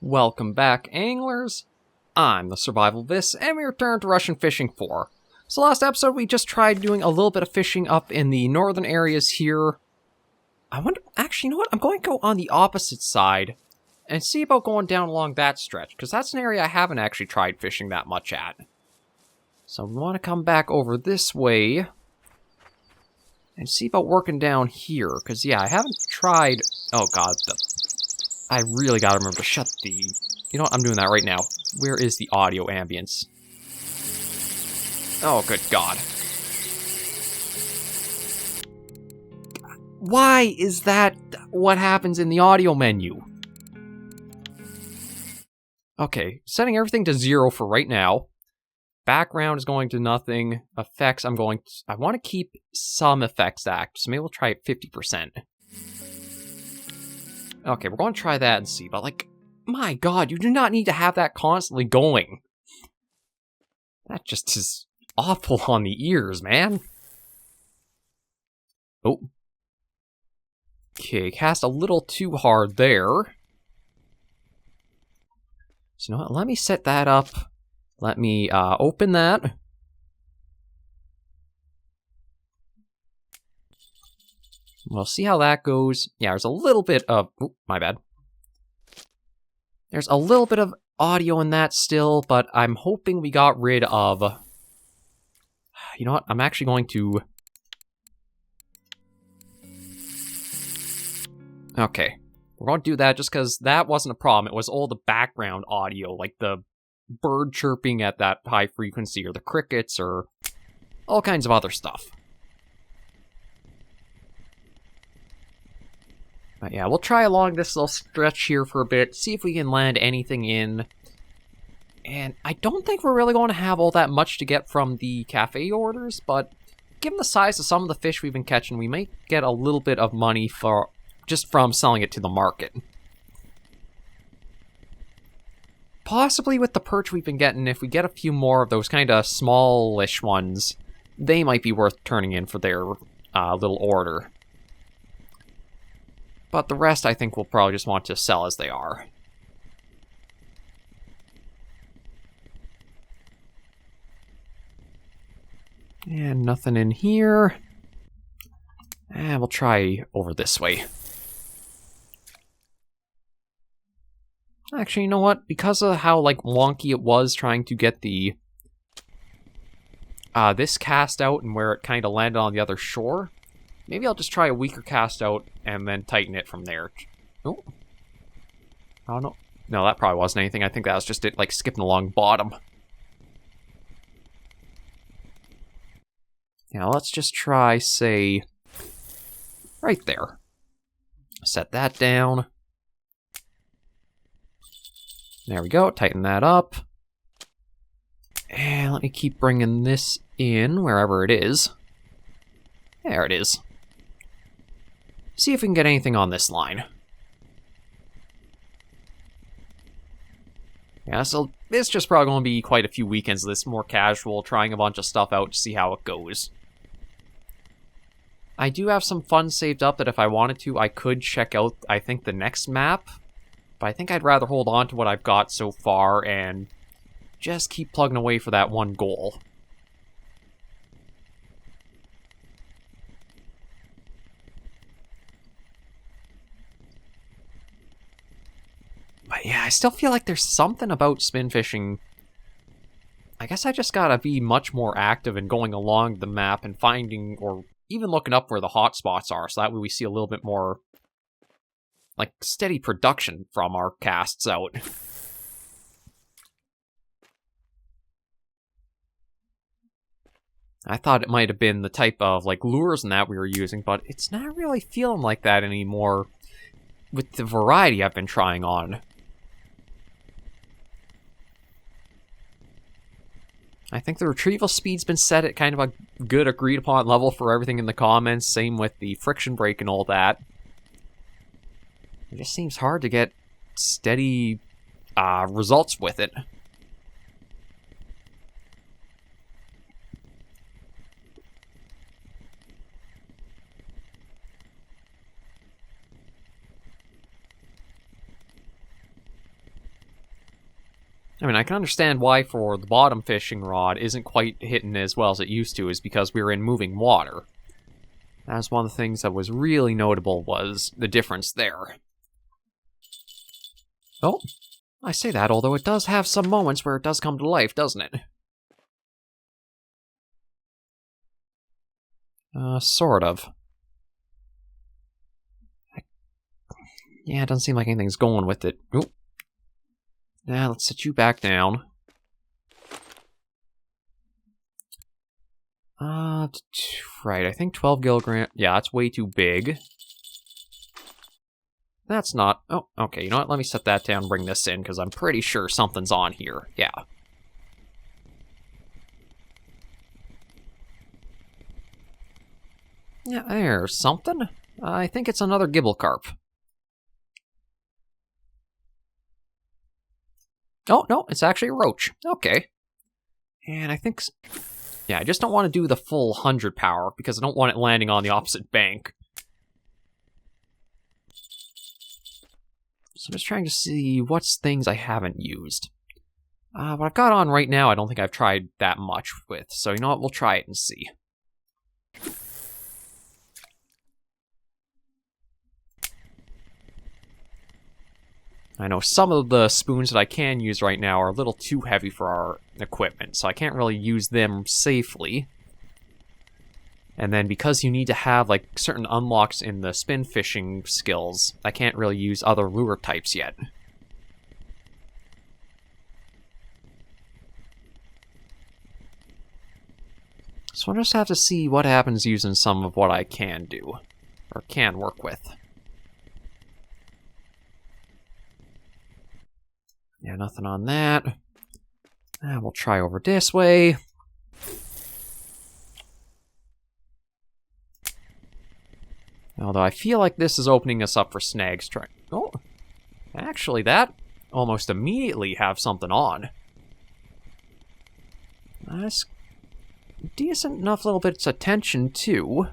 Welcome back, anglers. I'm the Survivalist, and we return to Russian Fishing 4. So last episode, we just tried doing a little bit of fishing up in the northern areas here. I wonder, actually, you know what? I'm going to go on the opposite side and see about going down along that stretch, because that's an area I haven't actually tried fishing that much at. So we want to come back over this way and see about working down here, because yeah, I haven't tried... Oh god, I really gotta remember to shut the... You know what, I'm doing that right now. Where is the audio ambience? Oh, good god. Why is that what happens in the audio menu? Okay, setting everything to 0 for right now. Background is going to nothing. Effects, I want to keep some effects active, so maybe we'll try it 50%. Okay, we're going to try that and see, but like, my god, you do not need to have that constantly going. That just is awful on the ears, man. Oh. Okay, cast a little too hard there. So you know what, let me set that up. Let me open that. We'll see how that goes. Yeah, there's a little bit of... Oh, my bad. There's a little bit of audio in that still, but I'm hoping we got rid of... You know what? I'm actually going to... Okay. We're going to do that just because that wasn't a problem. It was all the background audio, like the bird chirping at that high frequency, or the crickets, or all kinds of other stuff. But yeah, we'll try along this little stretch here for a bit, see if we can land anything in. And I don't think we're really going to have all that much to get from the cafe orders, but given the size of some of the fish we've been catching, we might get a little bit of money for just from selling it to the market. Possibly with the perch we've been getting, if we get a few more of those kind of smallish ones, they might be worth turning in for their little order. But the rest, I think, we'll probably just want to sell as they are. And nothing in here. And we'll try over this way. Actually, you know what? Because of how, like, wonky it was trying to get the... this cast out and where it kind of landed on the other shore... Maybe I'll just try a weaker cast out and then tighten it from there. Oh. Oh, no. No, that probably wasn't anything. I think that was just it, like, skipping along bottom. Now, let's just try, say, right there. Set that down. There we go. Tighten that up. And let me keep bringing this in wherever it is. There it is. See if we can get anything on this line. Yeah, so it's just probably going to be quite a few weekends of this more casual, trying a bunch of stuff out to see how it goes. I do have some funds saved up that if I wanted to, I could check out, I think, the next map. But I think I'd rather hold on to what I've got so far and just keep plugging away for that one goal. But yeah, I still feel like there's something about spin fishing. I guess I just gotta be much more active in going along the map and finding, or even looking up where the hot spots are, so that way we see a little bit more, like, steady production from our casts out. I thought it might have been the type of, like, lures and that we were using, but it's not really feeling like that anymore with the variety I've been trying on. I think the retrieval speed's been set at kind of a good agreed upon level for everything in the comments. Same with the friction brake and all that. It just seems hard to get steady results with it. I mean, I can understand why for the bottom fishing rod isn't quite hitting as well as it used to, is because we were in moving water. That's one of the things that was really notable, was the difference there. Oh, I say that, although it does have some moments where it does come to life, doesn't it? Sort of. Yeah, it doesn't seem like anything's going with it. Oop. Now, let's sit you back down. Right, I think 12 kilogram. Yeah, that's way too big. That's not... Oh, okay, you know what? Let me set that down and bring this in, because I'm pretty sure something's on here. Yeah. Yeah, there's something. I think it's another gibble carp. Oh, no, it's actually a roach. Okay. And I think... Yeah, I just don't want to do the full 100 power, because I don't want it landing on the opposite bank. So I'm just trying to see what's things I haven't used. What I've got on right now, I don't think I've tried that much with, so you know what, we'll try it and see. I know some of the spoons that I can use right now are a little too heavy for our equipment, so I can't really use them safely. And then because you need to have like certain unlocks in the spin fishing skills, I can't really use other lure types yet. So I'll just have to see what happens using some of what I can do, or can work with. Yeah, nothing on that. We'll try over this way. Although I feel like this is opening us up for snags. Oh, actually that almost immediately have something on. That's decent enough little bits of tension too.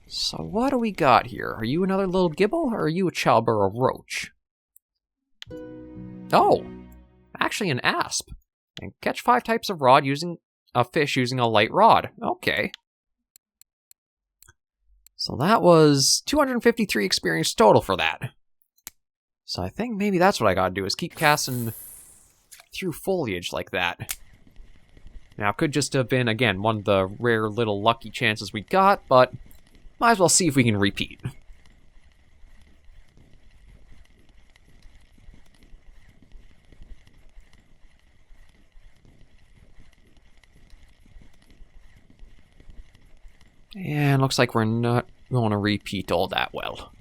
So what do we got here? Are you another little gibble, or are you a Chowbur roach? Oh, actually an asp. And catch 5 types of rod using a fish using a light rod. Okay. So that was 253 experience total for that. So I think maybe that's what I gotta do, is keep casting through foliage like that. Now, it could just have been, again, one of the rare little lucky chances we got, but might as well see if we can repeat. And looks like we're not going to repeat all that well.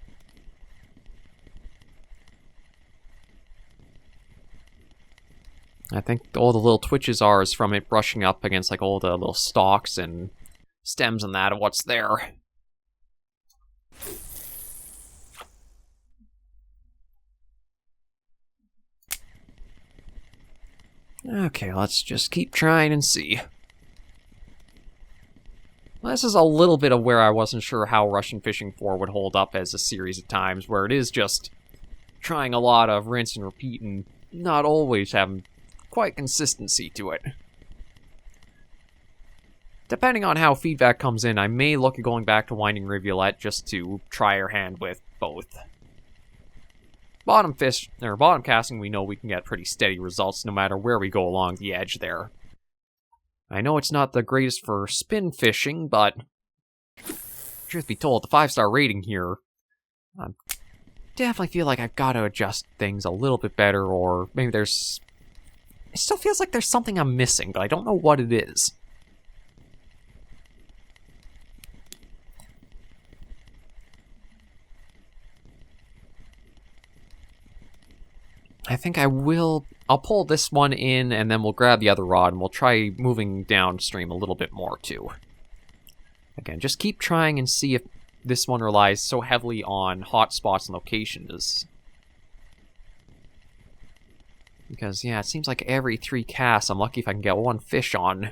I think all the little twitches are is from it brushing up against like all the little stalks and stems and that of what's there. Okay, let's just keep trying and see. Well, this is a little bit of where I wasn't sure how Russian Fishing 4 would hold up as a series of times, where it is just trying a lot of rinse and repeat and not always having quite consistency to it. Depending on how feedback comes in, I may look at going back to Winding Rivulet just to try our hand with both. Bottom casting, we know we can get pretty steady results no matter where we go along the edge there. I know it's not the greatest for spin fishing, but truth be told, the 5-star rating here, I definitely feel like I've got to adjust things a little bit better, or maybe there's... It still feels like there's something I'm missing, but I don't know what it is. I think I'll pull this one in, and then we'll grab the other rod, and we'll try moving downstream a little bit more, too. Again, just keep trying and see if this one relies so heavily on hotspots and locations. Because, yeah, it seems like every 3 casts, I'm lucky if I can get 1 fish on.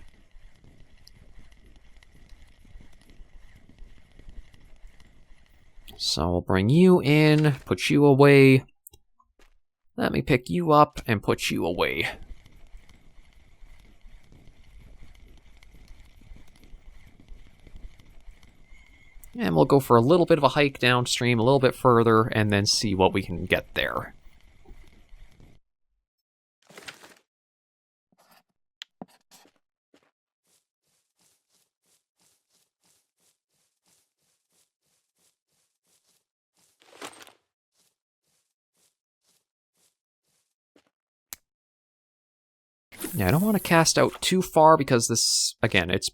So we'll bring you in, put you away. Let me pick you up and put you away. And we'll go for a little bit of a hike downstream, a little bit further, and then see what we can get there. Yeah, I don't want to cast out too far because this, again, it's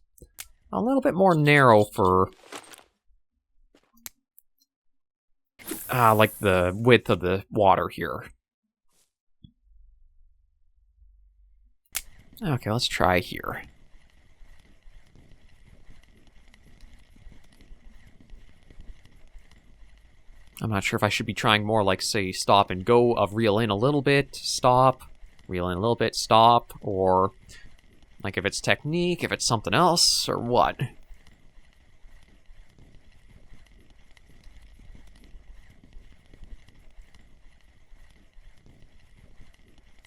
a little bit more narrow for like the width of the water here. Okay, let's try here. I'm not sure if I should be trying more like, say, stop and go of reel in a little bit, stop, reel in a little bit, stop, or like if it's technique, if it's something else, or what.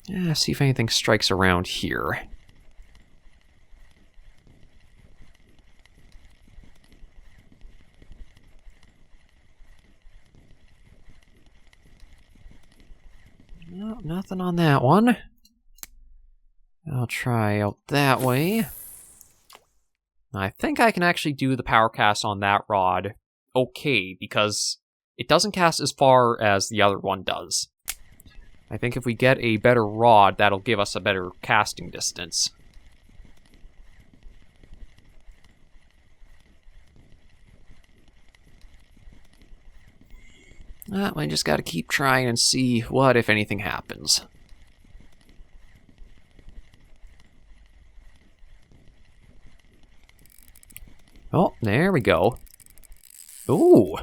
Yeah, see if anything strikes around here. No, nothing on that one. I'll try out that way. I think I can actually do the power cast on that rod okay, because it doesn't cast as far as the other one does. I think if we get a better rod, that'll give us a better casting distance. I just gotta keep trying and see what, if anything, happens. Oh, there we go. Ooh!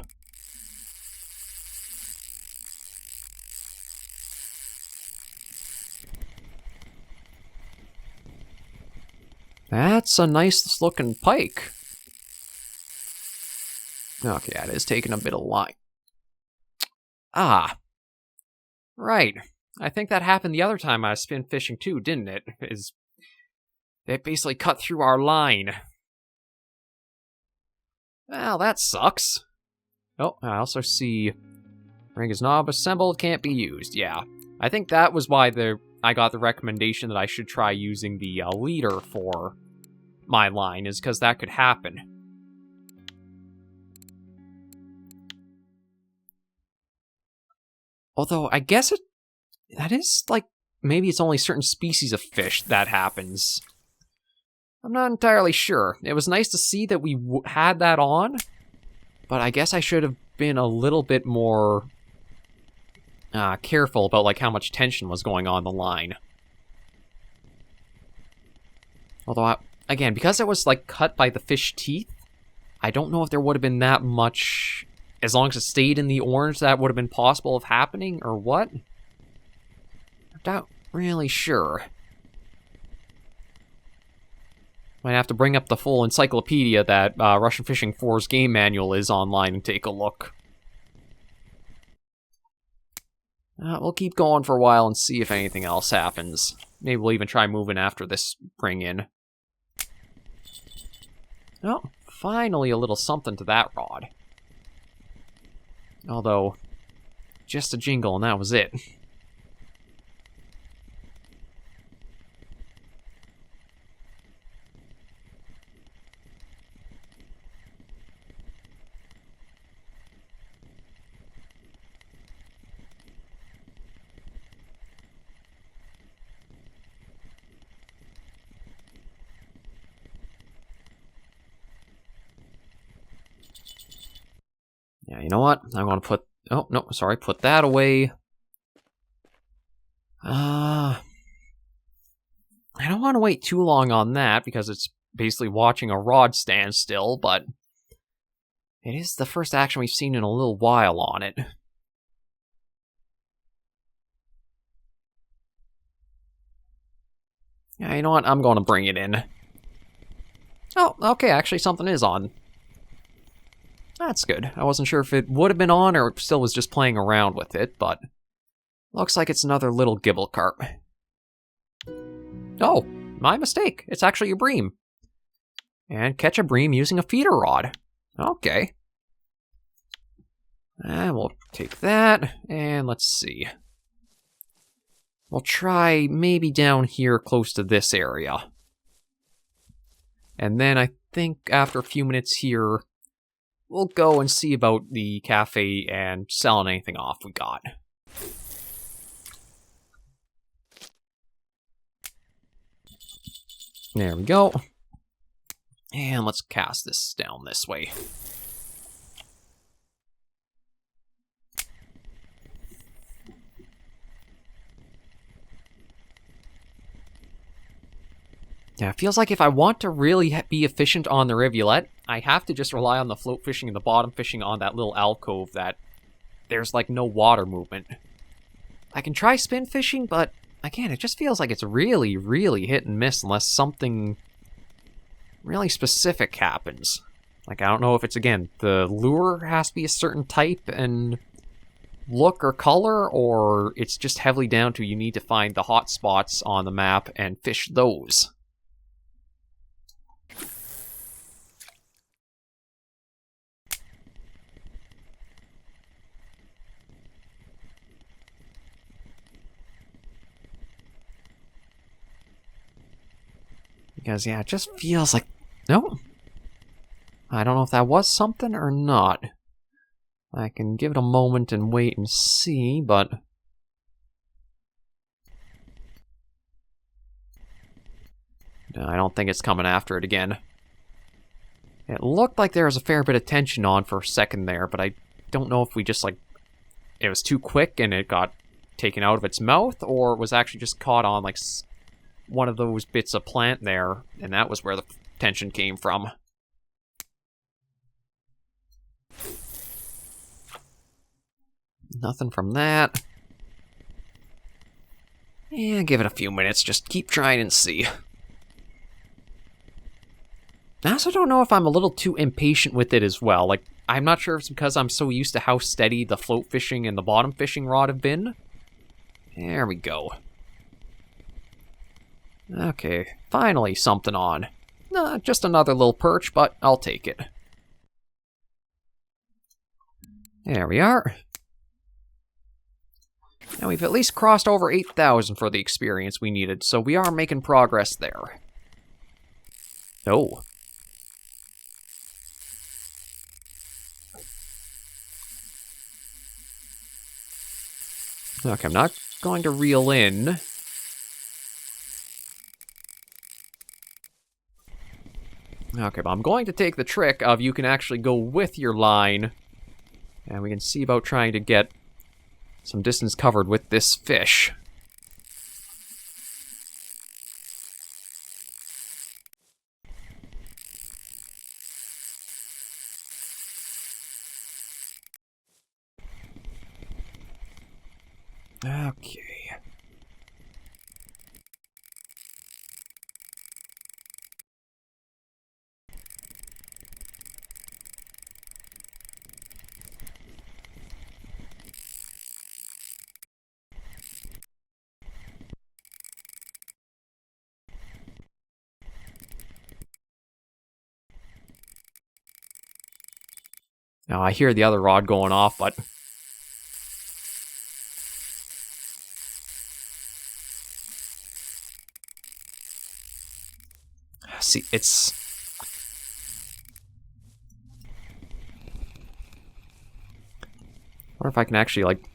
That's a nice looking pike. Okay, that is taking a bit of line. Ah. Right. I think that happened the other time I was spin fishing too, didn't it? It basically cut through our line. Well, that sucks. Oh, I also see ring is not assembled, can't be used. Yeah. I think that was why I got the recommendation that I should try using the leader for my line, is because that could happen. Although, I guess that is, like, maybe it's only certain species of fish that happens. I'm not entirely sure. It was nice to see that we had that on, but I guess I should have been a little bit more careful about, like, how much tension was going on the line. Although, again, because it was, like, cut by the fish teeth, I don't know if there would have been that much, as long as it stayed in the orange, that would have been possible of happening, or what? I'm not really sure. Might have to bring up the full encyclopedia that Russian Fishing 4's game manual is online and take a look. We'll keep going for a while and see if anything else happens. Maybe we'll even try moving after this bring in. Oh, finally a little something to that rod. Although, just a jingle and that was it. Yeah, you know what? I'm going to put... Oh, no, sorry, put that away. I don't want to wait too long on that, because it's basically watching a rod stand still, but it is the first action we've seen in a little while on it. Yeah, you know what? I'm going to bring it in. Oh, okay, actually something is on. That's good. I wasn't sure if it would have been on or it still was just playing around with it, but looks like it's another little gibble carp. Oh, my mistake. It's actually a bream. And catch a bream using a feeder rod. Okay. And we'll take that, and let's see. We'll try maybe down here close to this area. And then I think after a few minutes here, we'll go and see about the cafe and selling anything off we got. There we go. And let's cast this down this way. Yeah, it feels like if I want to really be efficient on the rivulet, I have to just rely on the float fishing and the bottom fishing on that little alcove that there's like no water movement. I can try spin fishing, but again, it just feels like it's really, really hit and miss unless something really specific happens. Like, I don't know if it's, again, the lure has to be a certain type and look or color, or it's just heavily down to you need to find the hot spots on the map and fish those. Because, yeah, it just feels like... No. I don't know if that was something or not. I can give it a moment and wait and see, but... No, I don't think it's coming after it again. It looked like there was a fair bit of tension on for a second there, but I don't know if we just, like... It was too quick and it got taken out of its mouth, or it was actually just caught on, like... one of those bits of plant there, and that was where the tension came from. Nothing from that. Yeah, give it a few minutes, just keep trying and see. I also don't know if I'm a little too impatient with it as well. Like, I'm not sure if it's because I'm so used to how steady the float fishing and the bottom fishing rod have been. There we go. Okay, finally something on. Just another little perch, but I'll take it. There we are. Now we've at least crossed over 8,000 for the experience we needed, so we are making progress there. Oh. Okay, I'm not going to reel in. Okay, but I'm going to take the trick of you can actually go with your line, and we can see about trying to get some distance covered with this fish. Okay. Now, I hear the other rod going off, but... See, it's... I wonder if I can actually, like...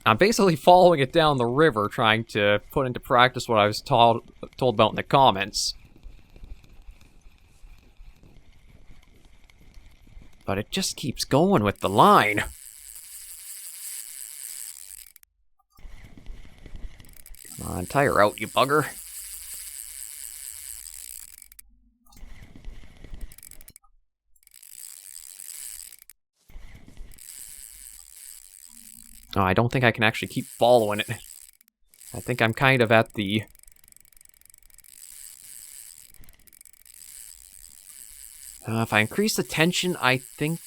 I'm basically following it down the river, trying to put into practice what I was told about in the comments. But it just keeps going with the line. Come on, tire out, you bugger. Oh, I don't think I can actually keep following it. I think I'm kind of at the... if I increase the tension, I think...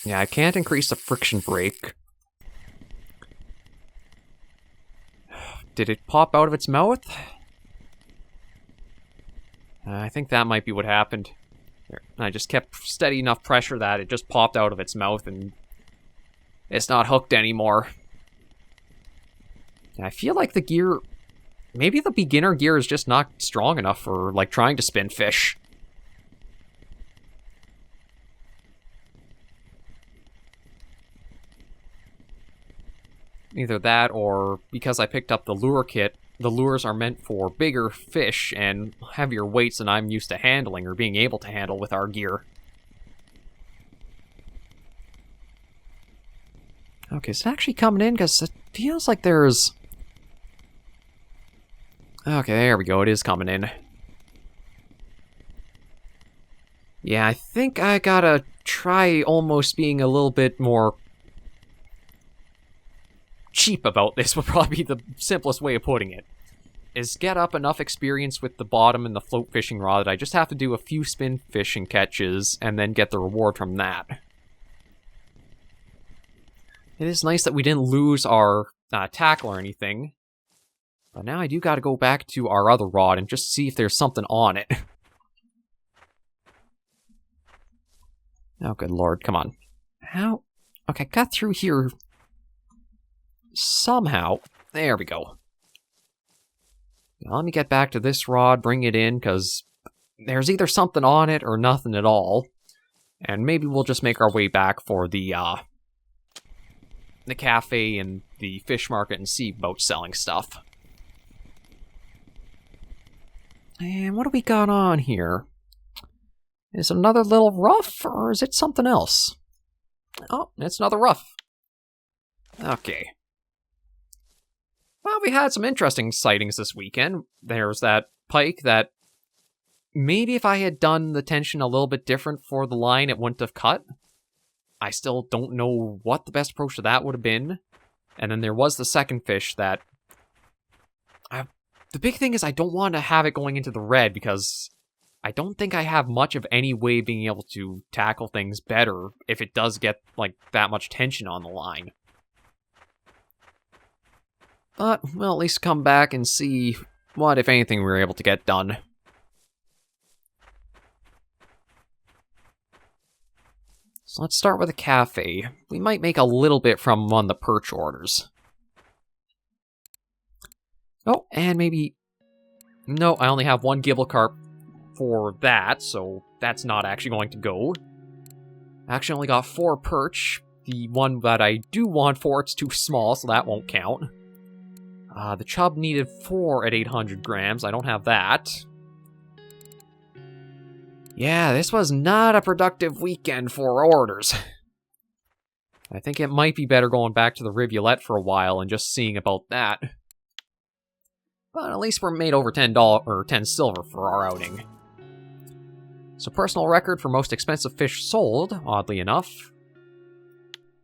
Yeah, I can't increase the friction brake. Did it pop out of its mouth? I think that might be what happened. I just kept steady enough pressure that it just popped out of its mouth and it's not hooked anymore. And I feel like the gear... Maybe the beginner gear is just not strong enough for, like, trying to spin fish. Either that, or because I picked up the lure kit, the lures are meant for bigger fish and heavier weights than I'm used to handling or being able to handle with our gear. Okay, it's actually coming in because it feels like there's... Okay, there we go. It is coming in. Yeah, I think I gotta try almost being a little bit more cheap about this, would probably be the simplest way of putting it. Is get up enough experience with the bottom and the float fishing rod that I just have to do a few spin fishing catches and then get the reward from that. It is nice that we didn't lose our tackle or anything. But now I do gotta go back to our other rod and just see if there's something on it. Oh, good lord, come on. How? Okay, got through here somehow. There we go. Now let me get back to this rod, bring it in, because there's either something on it or nothing at all. And maybe we'll just make our way back for the cafe and the fish market and see about selling stuff. And what do we got on here? Is it another little rough, or is it something else? Oh, it's another rough. Okay. Well, we had some interesting sightings this weekend. There's that pike that maybe if I had done the tension a little bit different for the line, it wouldn't have cut. I still don't know what the best approach to that would have been. And then there was the second fish that... The big thing is I don't want to have it going into the red because I don't think I have much of any way of being able to tackle things better if it does get, like, that much tension on the line. But we'll at least come back and see what, if anything, we were able to get done. So let's start with a cafe. We might make a little bit from one of the perch orders. Oh, and maybe... No, I only have one gibble carp for that, so that's not actually going to go. I actually only got 4 perch. The one that I do want for it's too small, so that won't count. The chub needed 4 at 800 grams. I don't have that. Yeah, this was not a productive weekend for orders. I think it might be better going back to the Rivulet for a while and just seeing about that. But at least we're made over $10 or 10 silver for our outing. So personal record for most expensive fish sold, oddly enough.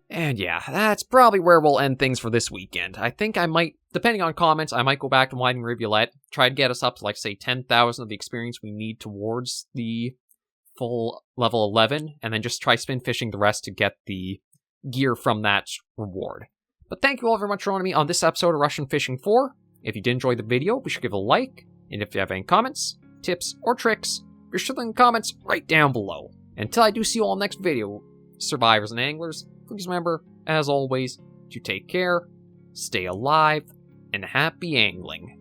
And yeah, that's probably where we'll end things for this weekend. I think I might, depending on comments, I might go back to Winding Rivulet, try to get us up to, like, say, 10,000 of the experience we need towards the full level 11, and then just try spin fishing the rest to get the gear from that reward. But thank you all very much for joining me on this episode of Russian Fishing 4. If you did enjoy the video, be sure to give it a like, and if you have any comments, tips, or tricks, be sure to leave the comments right down below. Until I do see you all next video, survivors and anglers, please remember, as always, to take care, stay alive, and happy angling.